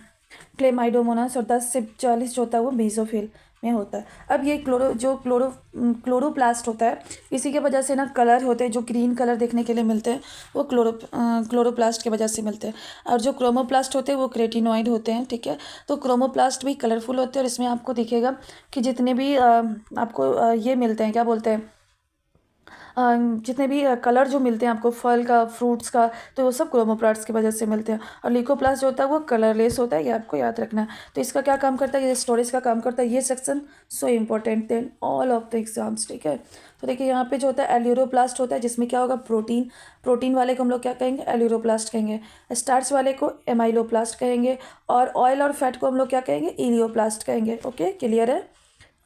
क्लेमाइडोमोनास, और 10 से 40 जो होता है वो मेसोफिल में होता है। अब ये क्लोरोप्लास्ट होता है, इसी के वजह से ना कलर होते हैं, जो ग्रीन कलर देखने के लिए मिलते हैं वो क्लोरोप्लास्ट की वजह से मिलते हैं। और जो क्रोमोप्लास्ट होते हैं वो केराटिनॉइड होते हैं। ठीक है, तो क्रोमोप्लास्ट भी कलरफुल होते हैं, और इसमें आपको दिखेगा कि जितने भी आपको ये मिलते हैं, क्या बोलते हैं, जितने भी कलर जो मिलते हैं आपको फल का, फ्रूट्स का, तो वो सब क्रोमोप्लास्ट की वजह से मिलते हैं। और ल्यूकोप्लास्ट जो होता है वो कलरलेस होता है, ये आपको याद रखना है। तो इसका क्या काम करता है, ये स्टोरेज का काम करता है। ये section so important then all of the exams. ठीक है, तो देखिए यहाँ पे जो होता है एल्यूरोप्लास्ट होता है, जिसमें क्या होगा, प्रोटीन वाले को हम लोग क्या कहेंगे, एल्यूरोप्लास्ट कहेंगे। स्टार्च वाले को एमाइलोप्लास्ट कहेंगे, और ऑयल और फैट को हम लोग क्या कहेंगे, इलियोप्लास्ट कहेंगे। ओके, क्लियर है,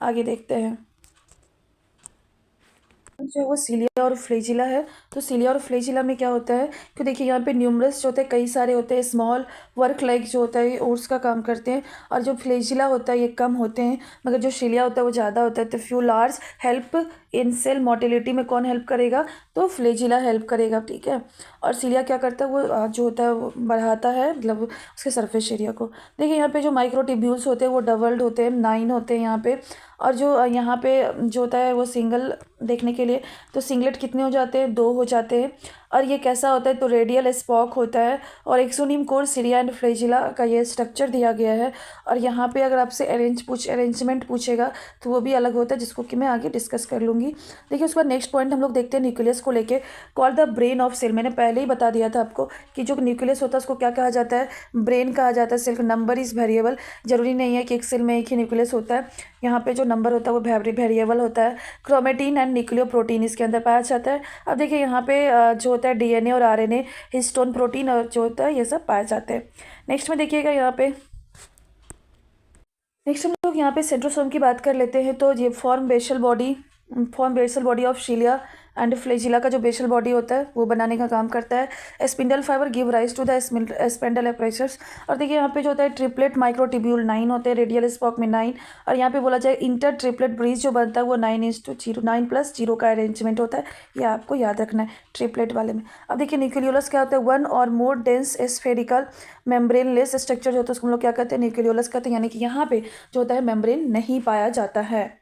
आगे देखते हैं। जो है वो सीलिया और फ्लेजिला है। तो सीलिया और फ्लेजिला में क्या होता है कि देखिए यहाँ पे न्यूमरस जो होते हैं, कई सारे होते हैं। स्मॉल वर्क लाइक जो होता है ये ओट्स का काम करते हैं, और जो फ्लेजिला होता है ये कम होते हैं, मगर जो सीलिया होता है वो ज़्यादा होता है। तो few large help in cell motility में कौन हेल्प करेगा, तो फ्लेजिला हेल्प करेगा। ठीक है, और सीलिया क्या करता है, वो जो होता है वो बढ़ाता है, मतलब उसके सरफेस एरिया को। देखिए यहाँ पे जो माइक्रोट्यूब्यूल्स होते हैं वो डबल्ड होते हैं, 9 होते हैं यहाँ पे। और जो यहाँ पे जो होता है वो सिंगल देखने के लिए, तो सिंगलेट कितने हो जाते हैं, 2 हो जाते हैं। और ये कैसा होता है, तो रेडियल स्पॉक होता है। और एक्सोनिम कोर सीलिया एंड फ्लेजिला का ये स्ट्रक्चर दिया गया है। और यहाँ पे अगर आपसे अरेंजमेंट पूछेगा तो वो भी अलग होता है, जिसको कि मैं आगे डिस्कस कर लूँगी। देखिए उसका नेक्स्ट पॉइंट हम लोग देखते हैं न्यूक्लियस को लेके। Call the brain of cell, मैंने पहले ही बता दिया था आपको कि जो न्यूक्लियस होता है उसको क्या कहा जाता है, ब्रेन कहा जाता है। सेल का नंबर इज़ वेरिएबल, जरूरी नहीं है कि एक सेल में एक ही न्यूक्लियस होता है। यहाँ पे जो नंबर होता है वो वेरिएबल होता है। क्रोमेटिन एंड न्यूक्लियोप्रोटीन इसके अंदर पाया जाता है। अब देखिए यहाँ पे जो होता है DNA और RNA, हिस्टोन प्रोटीन और जो होता है ये सब पाए जाते हैं। नेक्स्ट में देखिएगा यहाँ पे, नेक्स्ट हम लोग यहाँ पे सेंट्रोसोम की बात कर लेते हैं। तो ये form basal body of cilia and flagella का जो बेसल बॉडी होता है वो बनाने का काम करता है। Spindle fibre give rise to the spindle apertures. और देखिए यहाँ पे जो होता है ट्रिपलेट माइक्रोट्यूब्यूल 9 होते हैं, रेडियल स्पॉक में 9। और यहाँ पे बोला जाए इंटर ट्रिपलेट ब्रिज जो बनता है वो 9:0, 9+0 का अरेंजमेंट होता है, ये आपको याद रखना है ट्रिपलेट वाले में। अब देखिए न्यूक्लियोलस क्या होता है, 1 और मोर डेंस स्फेरिकल मेम्ब्रेनलेस स्ट्रक्चर जो होता है उसको हम लोग क्या कहते हैं, न्यूक्लियोलस कहते हैं। यानी कि यहाँ पे जो होता है मेम्ब्रेन नहीं पाया जाता है।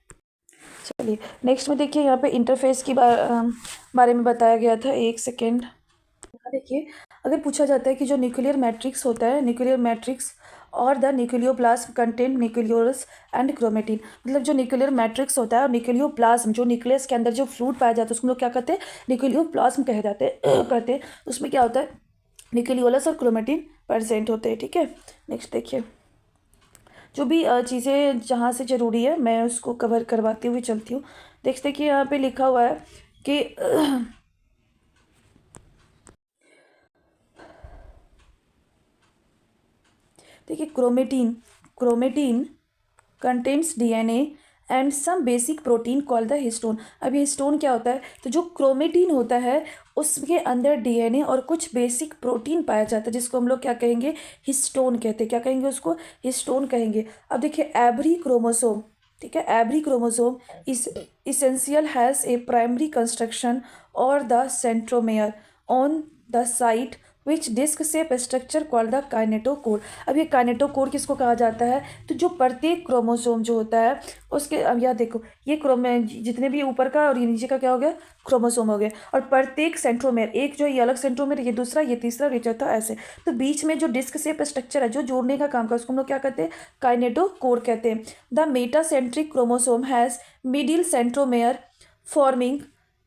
चलिए नेक्स्ट में देखिए, यहाँ पे इंटरफेस की बारे में बताया गया था। एक सेकेंड, यहाँ देखिए, अगर पूछा जाता है कि जो न्यूक्लियर मैट्रिक्स होता है, न्यूक्लियर मैट्रिक्स और the nucleoplasm content nucleolus and chromatin, मतलब जो न्यूक्लियर मैट्रिक्स होता है और न्यूक्लियोप्लाज्म, जो न्यूक्लियस के अंदर जो फ्लूइड पाया जाता है उसको हम लोग क्या कहते हैं, न्यूक्लियोप्लाज्म कहे जाते हैं कहते हैं। उसमें क्या होता है, न्यूक्लियोलस और क्रोमेटिन प्रेजेंट होते हैं। ठीक है, नेक्स्ट देखिए, जो भी चीज़ें जहाँ से ज़रूरी है मैं उसको कवर करवाती हुई चलती हूँ। देखिए यहाँ पे लिखा हुआ है कि देखिए, chromatin contains DNA and some basic protein called the histone. अब ये हिस्टोन क्या होता है, तो जो क्रोमेटिन होता है उसके अंदर डीएनए और कुछ बेसिक प्रोटीन पाया जाता है जिसको हम लोग क्या कहेंगे, हिस्टोन कहते हैं। क्या कहेंगे उसको, हिस्टोन कहेंगे। अब देखिए एवरी क्रोमोसोम, ठीक है, every chromosome is essential has a primary construction और the centromere on the site which disc shape structure called the kinetochore. अब ये काइनेटोकोर किसको कहा जाता है, तो जो प्रत्येक क्रोमोसोम जो होता है उसके, अब यह देखो, ये जितने भी ऊपर का और ये नीचे का क्या हो गया, क्रोमोसोम हो गया, और प्रत्येक सेंट्रोमेयर, एक जो ये अलग सेंट्रोमेयर, ये दूसरा, ये तीसरा, ये चौथा, ऐसे। तो बीच में जो डिस्क शेप स्ट्रक्चर है जो जोड़ने का काम करता है उसको हम लोग क्या कहते हैं, काइनेटोकोर कहते हैं। The metacentric chromosome has middle centromere forming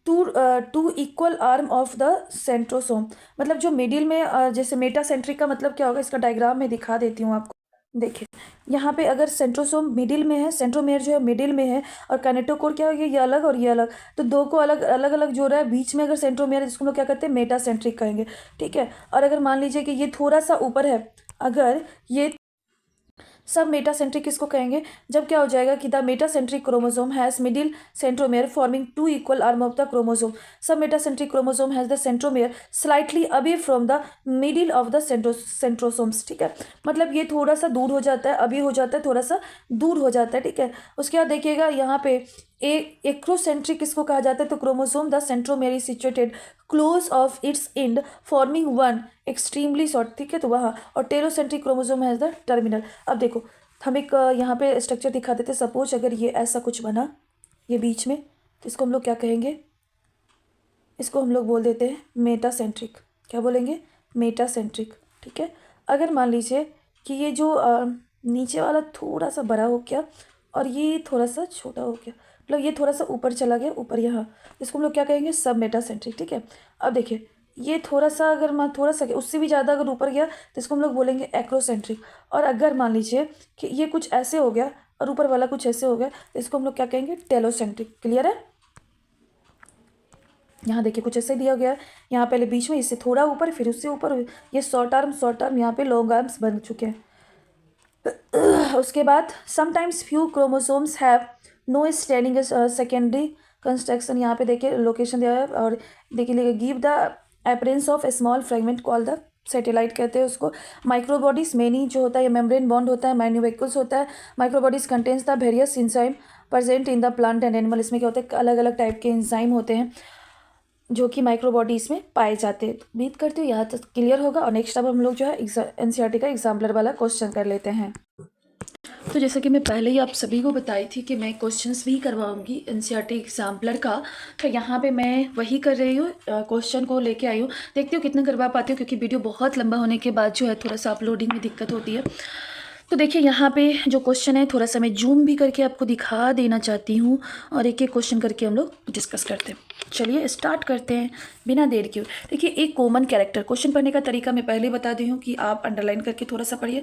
two equal arm of the centrosome. मतलब जो मिडिल में जैसे मेटासेंट्रिक का मतलब क्या होगा, इसका डायग्राम में दिखा देती हूँ आपको। देखिए यहाँ पे अगर सेंट्रोसोम मिडिल में है, सेंट्रोमेयर जो है मिडिल में है, और काइनेटोकोर क्या हो गया, ये अलग और ये अलग, तो दो को अलग अलग अलग जोड़ रहा है। बीच में अगर सेंट्रोमेयर, जिसको हम लोग क्या कहते हैं, मेटासेंट्रिक कहेंगे। ठीक है, और अगर मान लीजिए कि ये थोड़ा सा ऊपर है, अगर ये सब मेटासेंट्रिक किसको कहेंगे, जब क्या हो जाएगा कि the metacentric chromosome has middle centromere forming two equal arm of the chromosome. Submetacentric chromosome has the centromere slightly away from the middle of the centrosomes. ठीक है, मतलब ये थोड़ा सा दूर हो जाता है, अभी हो जाता है, थोड़ा सा दूर हो जाता है। ठीक है, उसके बाद देखिएगा यहाँ पे एक्रोसेंट्रिक किसको कहा जाता है, तो chromosome the centromere is situated close of its and forming one extremely short. ठीक है, तो वहाँ, और telocentric chromosome has the terminal. अब देखो हम एक यहाँ पे स्ट्रक्चर दिखा देते, सपोज अगर ये ऐसा कुछ बना, ये बीच में, तो इसको हम लोग क्या कहेंगे, इसको हम लोग बोल देते हैं मेटासेंट्रिक। क्या बोलेंगे, मेटासेंट्रिक। ठीक है, अगर मान लीजिए कि ये जो नीचे वाला थोड़ा सा बड़ा हो गया और ये थोड़ा सा छोटा हो गया, मतलब ये थोड़ा सा ऊपर चला गया, ऊपर यहाँ, इसको हम लोग क्या कहेंगे, सब मेटासेंट्रिक। ठीक है, अब देखिए ये थोड़ा सा, अगर मान थोड़ा सा उससे भी ज़्यादा अगर ऊपर गया तो इसको हम लोग बोलेंगे एक्रोसेंट्रिक। और अगर मान लीजिए कि ये कुछ ऐसे हो गया और ऊपर वाला कुछ ऐसे हो गया तो इसको हम लोग क्या कहेंगे, टेलोसेंट्रिक। क्लियर है, यहाँ देखिए कुछ ऐसे दिया गया है, यहाँ पहले बीच में, इससे थोड़ा ऊपर, फिर उससे ऊपर, ये शॉर्ट आर्म, यहाँ पे लॉन्ग आर्म्स बन चुके हैं। उसके बाद sometimes few chromosomes have no standing secondary construction. यहाँ पे देखिए लोकेशन दिया है, और देखिए give the appearance of a small fragment called the satellite कहते हैं उसको। माइक्रोबॉडीज मेनी जो होता है, ये मेम्ब्रेन बॉन्ड होता है, माइन्यूवेक्यूल्स होता है। Microbodies contains the various enzyme present in the plant and animal. इसमें क्या होता है, अलग अलग टाइप के एंजाइम होते हैं जो कि माइक्रोबॉडीज में पाए जाते हैं। उम्मीद करती हूँ यहाँ तक क्लियर होगा, और नेक्स्ट अब हम लोग जो है एनसीईआरटी का एग्जाम्पलर वाला क्वेश्चन कर लेते हैं। तो जैसा कि मैं पहले ही आप सभी को बताई थी कि मैं क्वेश्चंस भी करवाऊंगी एनसीईआरटी एग्जाम्पलर का, तो यहाँ पे मैं वही कर रही हूँ, क्वेश्चन को लेके आई हूँ। देखती हूँ कितना करवा पाती हूँ, क्योंकि वीडियो बहुत लंबा होने के बाद जो है थोड़ा सा अपलोडिंग में दिक्कत होती है। तो देखिए यहाँ पे जो क्वेश्चन है थोड़ा सा मैं जूम भी करके आपको दिखा देना चाहती हूँ, और एक एक क्वेश्चन करके हम लोग डिस्कस करते हैं। चलिए स्टार्ट करते हैं बिना देर के। देखिए एक कॉमन कैरेक्टर, क्वेश्चन पढ़ने का तरीका मैं पहले बता दी हूँ कि आप अंडरलाइन करके थोड़ा सा पढ़िए।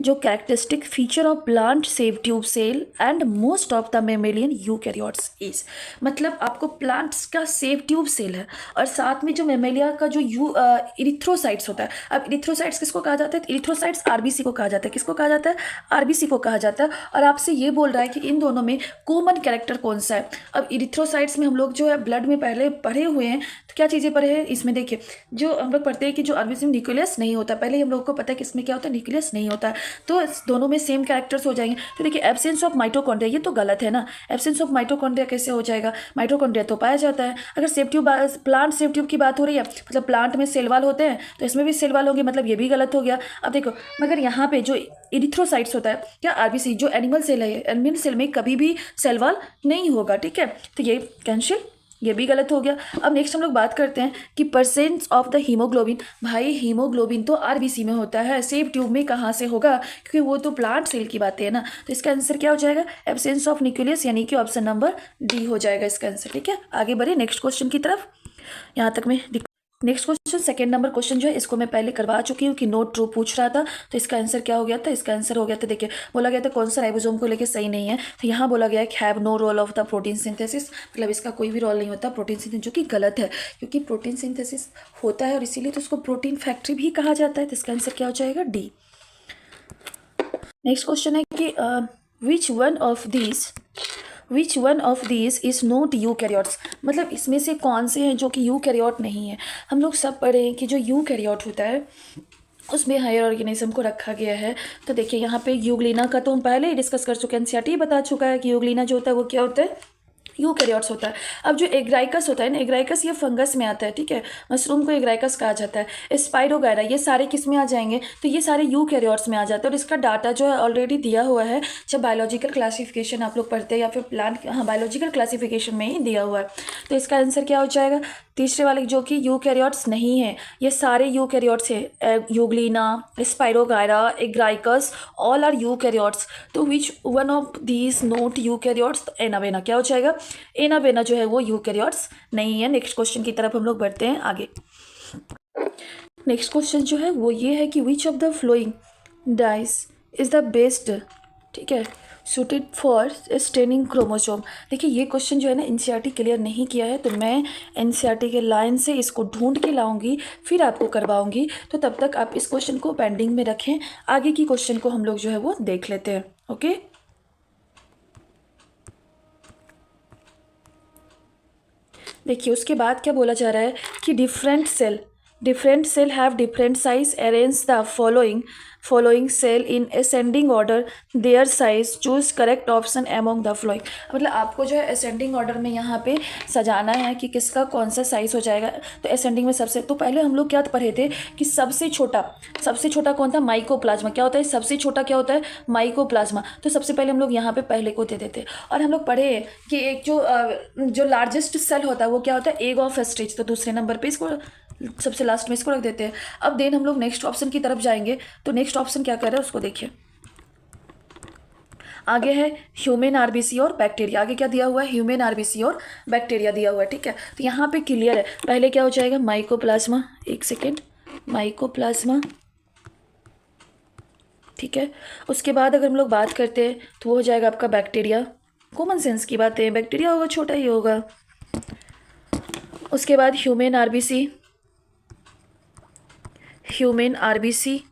जो characteristic feature of plant sieve tube cell and most of the mammalian eukaryotes is, मतलब आपको प्लांट्स का सेव ट्यूब सेल है, और साथ में जो मेमेलिया का जो इरिथ्रोसाइट्स होता है। अब इरिथ्रोसाइट्स किसको कहा जाता है, इरिथ्रोसाइट्स आरबीसी को कहा जाता है। किसको कहा जाता है, आरबीसी को कहा जाता है। और आपसे ये बोल रहा है कि इन दोनों में कॉमन कैरेक्टर कौन सा है। अब इरिथ्रोसाइट्स में हम लोग जो है ब्लड में पहले पढ़े हुए हैं, तो क्या चीज़ें पढ़े हैं इसमें, देखिए जो हम लोग पढ़ते हैं कि जो आरबीसी में न्यूक्लियस नहीं होता, पहले हम लोग को पता है कि इसमें क्या होता है, न्यूक्लियस नहीं होता है, तो दोनों में सेम कैरेक्टर्स हो जाएंगे। तो देखिए एब्सेंस ऑफ माइटोकॉन्ड्रिया, ये तो गलत है ना, एब्सेंस ऑफ माइटोकॉन्ड्रिया कैसे हो जाएगा, माइटोकॉन्ड्रिया तो पाया जाता है। अगर save tube, plant sieve tube की बात हो रही है, मतलब प्लांट में सेल वाल होते हैं, तो इसमें भी सेल वाल होंगे, मतलब ये भी गलत हो गया। अब देखो मगर यहाँ पे जो इरिथ्रोसाइट्स होता है क्या आरबीसी जो एनिमल सेल है, एनिमल सेल में कभी भी सेल वॉल नहीं होगा, ठीक है। तो ये कैंसिल, ये भी गलत हो गया। अब नेक्स्ट हम लोग बात करते हैं कि परसेंट ऑफ द हीमोग्लोबिन। भाई हीमोग्लोबिन तो आरबीसी में होता है, सेव ट्यूब में कहाँ से होगा, क्योंकि वो तो प्लांट सेल की बातें है ना। तो इसका आंसर क्या हो जाएगा, एब्सेंस ऑफ न्यूक्लियस, यानी कि ऑप्शन नंबर डी हो जाएगा इसका आंसर, ठीक है। आगे बढ़े नेक्स्ट क्वेश्चन की तरफ। यहाँ तक मैं next question, second number question जो है इसको मैं पहले करवा चुकी हूँ कि नोट ट्रू पूछ रहा था। तो इसका आंसर क्या हो गया था, इसका आंसर हो गया था, देखिए बोला गया था कौन सा राइबोसोम को लेके सही नहीं है। तो यहाँ बोला गया है have no role of the protein synthesis, मतलब इसका कोई भी रोल नहीं होता प्रोटीन सिंथेसिस, जो कि गलत है, क्योंकि प्रोटीन सिंथेसिस होता है और इसीलिए तो उसको प्रोटीन फैक्ट्री भी कहा जाता है। तो इसका आंसर क्या हो जाएगा, डी। नेक्स्ट क्वेश्चन है कि विच one of these is not eukaryotes, मतलब इसमें से कौन से हैं जो कि यूकैरियोट नहीं है। हम लोग सब पढ़े हैं कि जो यूकैरियोट होता है उसमें हायर ऑर्गेनिज्म को रखा गया है। तो देखिए यहाँ पे यूग्लिना का तो हम पहले ही डिस्कस कर चुके हैं, एनसीईआरटी बता चुका है कि यूग्लिना जो होता है वो क्या होता है, यूकैरियोट्स होता है। अब जो एग्राइकस होता है ना, एग्राइकस ये फंगस में आता है, ठीक है, मशरूम को एग्राइकस कहा जाता है। स्पाइरोगायरा ये सारे किस में आ जाएंगे, तो ये सारे यूकैरियोट्स में आ जाते हैं। और इसका डाटा जो है ऑलरेडी दिया हुआ है, जब बायोलॉजिकल क्लासिफिकेशन आप लोग पढ़ते हैं या फिर प्लांट, हाँ बायोलॉजिकल क्लासिफिकेशन में ही दिया हुआ है। तो इसका आंसर क्या हो जाएगा, तीसरे वाले जो कि यूकैरियोट्स नहीं है, ये सारे यूकैरियोट्स है, Euglena, Spirogyra, Agaricus, all are eukaryotes. तो which one of these not eukaryotes, एनावेना क्या हो जाएगा, एनावेना जो है वो यूकैरियोट्स नहीं है। नेक्स्ट क्वेश्चन की तरफ हम लोग बढ़ते हैं आगे। नेक्स्ट क्वेश्चन जो है वो ये है कि विच of the flowing dice is the best, ठीक है, सुटेड फॉर स्टेनिंग क्रोमोसोम। देखिए ये क्वेश्चन जो है ना एनसीईआरटी क्लियर नहीं किया है, तो मैं एनसीईआरटी के लाइन से इसको ढूंढ के लाऊंगी फिर आपको करवाऊंगी। तो तब तक आप इस क्वेश्चन को पेंडिंग में रखें, आगे की क्वेश्चन को हम लोग जो है वो देख लेते हैं, ओके। देखिए उसके बाद क्या बोला जा रहा है कि different cell have different size, arrange the following cell in ascending order their size, choose correct option among the following. मतलब आपको जो है असेंडिंग ऑर्डर में यहाँ पे सजाना है कि किसका कौन सा साइज हो जाएगा। तो असेंडिंग में सबसे, तो पहले हम लोग क्या पढ़े थे कि सबसे छोटा कौन था, माइकोप्लाज्मा। क्या होता है सबसे छोटा, क्या होता है, माइकोप्लाज्मा। तो सबसे पहले हम लोग यहाँ पे पहले को दे देते। और हम लोग पढ़े कि एक जो लार्जेस्ट सेल होता है वो क्या होता है, एग ऑफ स्टेज। तो दूसरे नंबर पे इसको सबसे लास्ट में इसको रख देते हैं। अब देन हम लोग नेक्स्ट ऑप्शन की तरफ जाएंगे। तो नेक्स्ट ऑप्शन क्या कर रहा है उसको देखिए, आगे है ह्यूमन आरबीसी और बैक्टीरिया। आगे क्या दिया हुआ है, ह्यूमन आरबीसी और बैक्टीरिया दिया हुआ है, ठीक है। तो यहाँ पे क्लियर है, पहले क्या हो जाएगा, माइकोप्लाज्मा, एक सेकेंड, माइकोप्लाज्मा, ठीक है। उसके बाद अगर हम लोग बात करते हैं तो वो हो जाएगा आपका बैक्टीरिया, कॉमन सेंस की बात है, बैक्टीरिया होगा छोटा ही होगा। उसके बाद ह्यूमन आरबीसी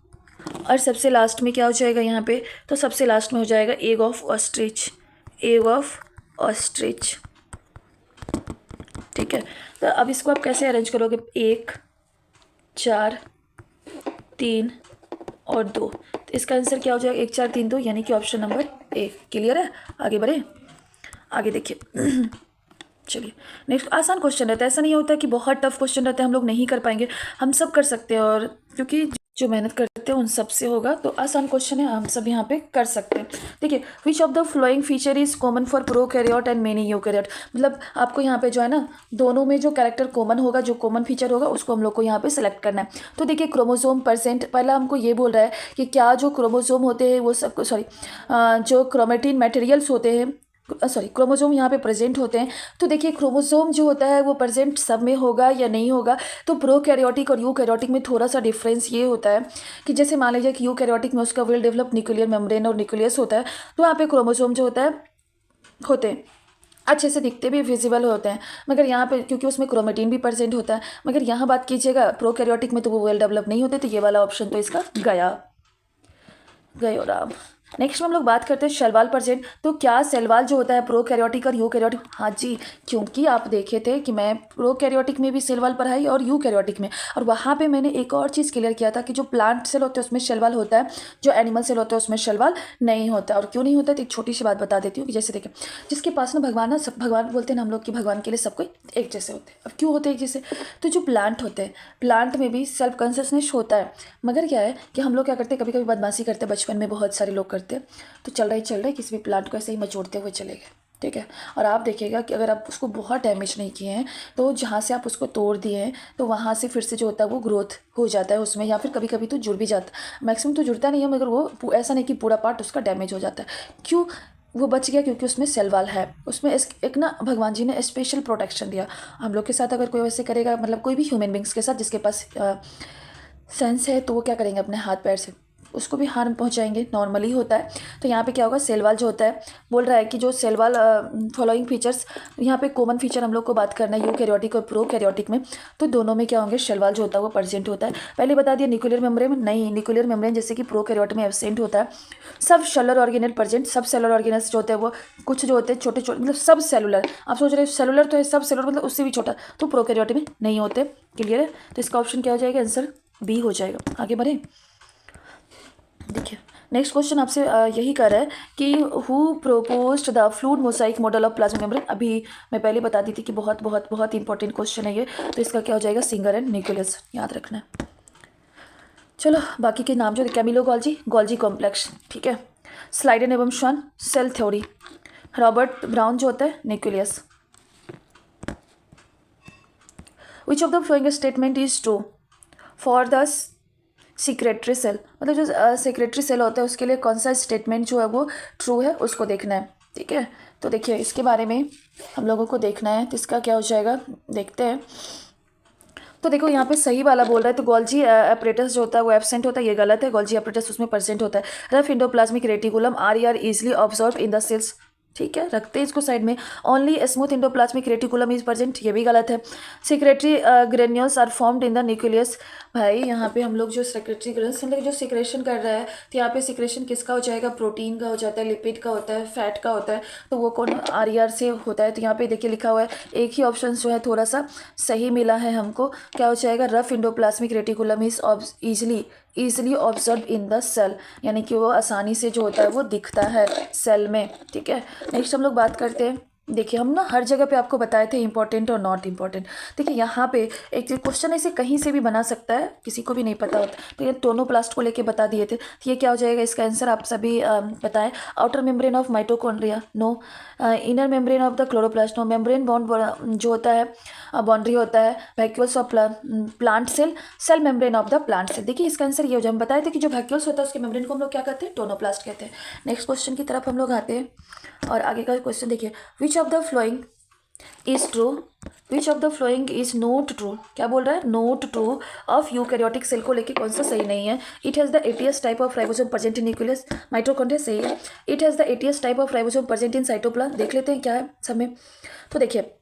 और सबसे लास्ट में क्या हो जाएगा यहाँ पे, तो सबसे लास्ट में हो जाएगा एग ऑफ ऑस्ट्रिच, ठीक है। तो अब इसको आप कैसे अरेंज करोगे, 1 4 3 और 2। तो इसका आंसर क्या हो जाएगा, 1 4 3 2, यानी कि ऑप्शन नंबर ए। क्लियर है, आगे बढ़े, आगे देखिए। चलिए नेक्स्ट आसान क्वेश्चन रहता है, ऐसा नहीं होता कि बहुत टफ क्वेश्चन रहता है हम लोग नहीं कर पाएंगे, हम सब कर सकते हैं। और क्योंकि जो मेहनत करते हैं उन सब से होगा, तो आसान क्वेश्चन है, हम सब यहाँ पे कर सकते हैं। देखिए which of the flowing feature is common for prokaryote and many eukaryote. मतलब आपको यहाँ पे जो है ना दोनों में जो कैरेक्टर कॉमन होगा, जो कॉमन फीचर होगा उसको हम लोग को यहाँ पे सेलेक्ट करना है। तो देखिए क्रोमोसोम परसेंट, पहला हमको ये बोल रहा है कि क्या जो क्रोमोसोम होते हैं वो सब, जो क्रोमेटिन मटेरियल्स होते हैं, क्रोमोसोम यहाँ पे प्रेजेंट होते हैं। तो देखिए क्रोमोसोम जो होता है वो प्रेजेंट सब में होगा या नहीं होगा। तो प्रोकैरियोटिक और यूकैरियोटिक में थोड़ा सा डिफरेंस ये होता है कि जैसे मान लीजिए कि यूकैरियोटिक में उसका वेल डेवलप न्यूक्लियर मेम्ब्रेन और न्यूक्लियस होता है, तो यहाँ पे क्रोमोसोम जो होते हैं अच्छे से दिखते भी, विजिबल होते हैं। मगर यहाँ पे क्योंकि उसमें क्रोमेटिन भी प्रेजेंट होता है, मगर यहाँ बात कीजिएगा प्रोकैरियोटिक में तो वो वेल डेवलप नहीं होते। तो ये वाला ऑप्शन तो इसका गयो राम। नेक्स्ट में हम लोग बात करते हैं सेल वॉल प्रेजेंट। तो क्या सेल वॉल जो होता है प्रोकैरियोटिक और यूकैरियोटिक? हाँ जी, क्योंकि आप देखे थे कि मैं प्रोकैरियोटिक में भी सेल वॉल पढ़ाई और यूकैरियोटिक में, और वहाँ पे मैंने एक और चीज़ क्लियर किया था कि जो प्लांट सेल होते हैं उसमें सेल वॉल होता है, जो एनिमल सेल होता है उसमें सेल वॉल नहीं होता है। और क्यों नहीं होता है तो एक छोटी सी बात बता देती हूँ कि जैसे देखें, जिसके पास ना भगवान ना, सब भगवान बोलते हैं ना हम लोग कि भगवान के लिए सब कोई एक जैसे होते हैं। अब क्यों होते हैं एक जैसे? तो जो प्लांट होते हैं, प्लांट में भी सेल्फ कॉन्शियसनेस होता है, मगर क्या है कि हम लोग क्या करते हैं, कभी कभी बदमाशी करते हैं, बचपन में बहुत सारे लोग करते हैं, तो चल रहे किसी भी प्लांट को ऐसे ही मचोड़ते हुए चले गए, ठीक है। और आप देखिएगा कि अगर आप उसको बहुत डैमेज नहीं किए हैं तो जहाँ से आप उसको तोड़ दिए हैं तो वहाँ से फिर से जो होता है वो ग्रोथ हो जाता है उसमें, या फिर कभी कभी तो जुड़ भी जाता है। मैक्सिमम तो जुड़ता नहीं है, मगर वो ऐसा नहीं कि पूरा पार्ट उसका डैमेज हो जाता है। क्यों वो बच गया? क्योंकि उसमें सेल वॉल है, उसमें एक ना भगवान जी ने स्पेशल प्रोटेक्शन दिया। हम लोग के साथ अगर कोई वैसे करेगा, मतलब कोई भी ह्यूमन बींग्स के साथ जिसके पास सेंस है, तो वो क्या करेंगे, अपने हाथ पैर से उसको भी हार्म पहुंचाएंगे, नॉर्मली होता है। तो यहाँ पे क्या होगा, सेल वॉल जो होता है, बोल रहा है कि जो सेल वॉल फॉलोइंग फीचर्स, यहाँ पे कॉमन फीचर हम लोग को बात करना है यूकैरियोटिक और प्रोकैरियोटिक में, तो दोनों में क्या होंगे, सेल वॉल जो होता है वो प्रेजेंट होता है। पहले बता दिया न्यूक्लियर मेम्ब्रेन में नहीं, न्यूक्लियर मेम्ब्रेन जैसे कि प्रोकैरियोट में एब्सेंट होता है। सब सेलुलर ऑर्गेनल प्रेजेंट, सब सेलुलर ऑर्गेनल्स जो होते हैं वो कुछ जो होते हैं छोटे छोटे, मतलब सब सेलुलर, आप सोच रहे हो सेलुलर तो है, सब सेलुलर मतलब उससे भी छोटा, तो प्रोकैरियोट में नहीं होते। क्लियर है? तो इसका ऑप्शन क्या हो जाएगा, आंसर बी हो जाएगा। आगे बढ़े, देखिए नेक्स्ट क्वेश्चन आपसे यही कर रहा है कि who proposed the fluid mosaic model of plasma membrane. अभी मैं पहले बता दी थी कि बहुत बहुत बहुत इंपॉर्टेंट क्वेश्चन है ये, तो इसका क्या हो जाएगा, सिंगर एंड न्यूक्लियस, याद रखना है। चलो बाकी के नाम जो कैमिलो गोल्जी, गोल्जी कॉम्प्लेक्स, ठीक है, स्लाइडन एवं शन, सेल थ्योरी, रॉबर्ट ब्राउन जो होता है nucleus. Which of the following statement is true for the secretory cell, मतलब जो सेक्रेटरी सेल होता है उसके लिए कौन सा स्टेटमेंट जो है वो ट्रू है, उसको देखना है, ठीक है। तो देखिए इसके बारे में हम लोगों को देखना है, तो इसका क्या हो जाएगा, देखते हैं। तो देखो यहाँ पे सही वाला बोल रहा है, तो गोल्जी अपरेटस जो होता है वो एब्सेंट होता है, ये गलत है, गोल्जी अपरेटस उसमें प्रेजेंट होता है। Rough endoplasmic reticulum are easily observe in the cells, ठीक है, रखते हैं इसको साइड में। Only smooth endoplasmic reticulum is present, ये भी गलत है। Secretory granules are formed in the nucleus, भाई यहाँ पे हम लोग जो सेक्रेटरी ग्रेन्यूल्स मतलब जो सिक्रेशन कर रहा है, तो यहाँ पे सिक्रेशन किसका हो जाएगा, प्रोटीन का हो जाता है, लिपिड का होता है, फैट का होता है, तो वो कौन आर से होता है। तो यहाँ पे देखिए लिखा हुआ है, एक ही ऑप्शन जो है थोड़ा सा सही मिला है हमको, क्या हो जाएगा, rough endoplasmic reticulum is easily observe in the cell, यानी कि वो आसानी से जो होता है वो दिखता है सेल में, ठीक है। नेक्स्ट हम लोग बात करते हैं, देखिए हम ना हर जगह पे आपको बताए थे इंपॉर्टेंट और नॉट इंपॉर्टेंट। देखिए यहाँ पे एक क्वेश्चन ऐसे कहीं से भी बना सकता है, किसी को भी नहीं पता होता, तो ये टोनोप्लास्ट को लेके बता दिए थे, तो ये क्या हो जाएगा, इसका आंसर आप सभी बताएं। Outer membrane of mitochondria, no. Inner membrane of the chloroplast, no. Membrane bond जो होता है बाउंड्री होता है, vacuoles of plant cell, cell membrane of the plant cell. देखिए इसका आंसर ये हो जाए, हम बताए थे कि जो वैक्यूल्स होता है उसके मेम्ब्रेन को हम लोग क्या कहते हैं, टोनोप्लास्ट कहते हैं। नेक्स्ट क्वेश्चन की तरफ हम लोग आते हैं, और आगे का क्वेश्चन देखिए, which of the following is true, which of the following is not true, क्या बोल रहा है, not true of eukaryotic cell को लेके कौन सा सही नहीं है। It has the 80th type of ribosome present in nucleus, mitochondria सही है। It has the 80th type of ribosome present in cytoplasm, देख लेते हैं क्या है सब में। तो देखिए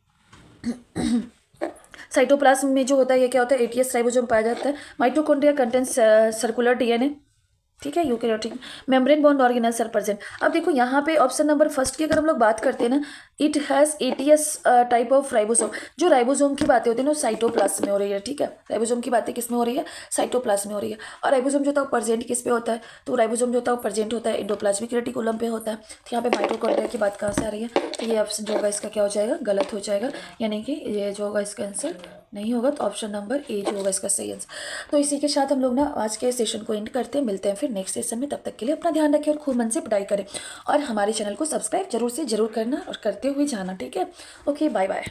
साइटोप्लाज्म में जो होता है ये क्या होता है, 80th राइबोसोम पाया जाता है। माइटोकॉन्ड्रिया कंटेंस सर्कुलर डीएनए, ठीक है, eukaryotic. Membrane bond organelles are present. अब देखो यहाँ पे ऑप्शन नंबर फर्स्ट की अगर हम लोग बात करते हैं ना, it has 80th type of ribosome, जो राइबोसोम की बातें होती है ना साइटोप्लाज्म में हो रही है, ठीक है, राइबोसोम की बातें किस में हो रही है, साइटोप्लाज्म में हो रही है। और राइबोसोम जो होता है वो प्रेजेंट किस पे होता है, तो राइबोसोम जो होता है वो प्रेजेंट होता है एंडोप्लाज्मिक रेटिकुलम पे होता है। तो यहाँ पे माइटोकॉन्ड्रिया की बात कहाँ से आ रही है, तो ये ऑप्शन जो होगा इसका क्या हो जाएगा, गलत हो जाएगा, यानी कि ये जो होगा इसका आंसर नहीं होगा, तो ऑप्शन नंबर ए जो होगा इसका सही आंसर। तो इसी के साथ हम लोग ना आज के सेशन को एंड करते हैं, मिलते हैं फिर नेक्स्ट सेशन में। तब तक के लिए अपना ध्यान रखें और खूब मन से पढ़ाई करें, और हमारे चैनल को सब्सक्राइब जरूर से जरूर करना और करते हुए जाना, ठीक है। Okay, bye bye.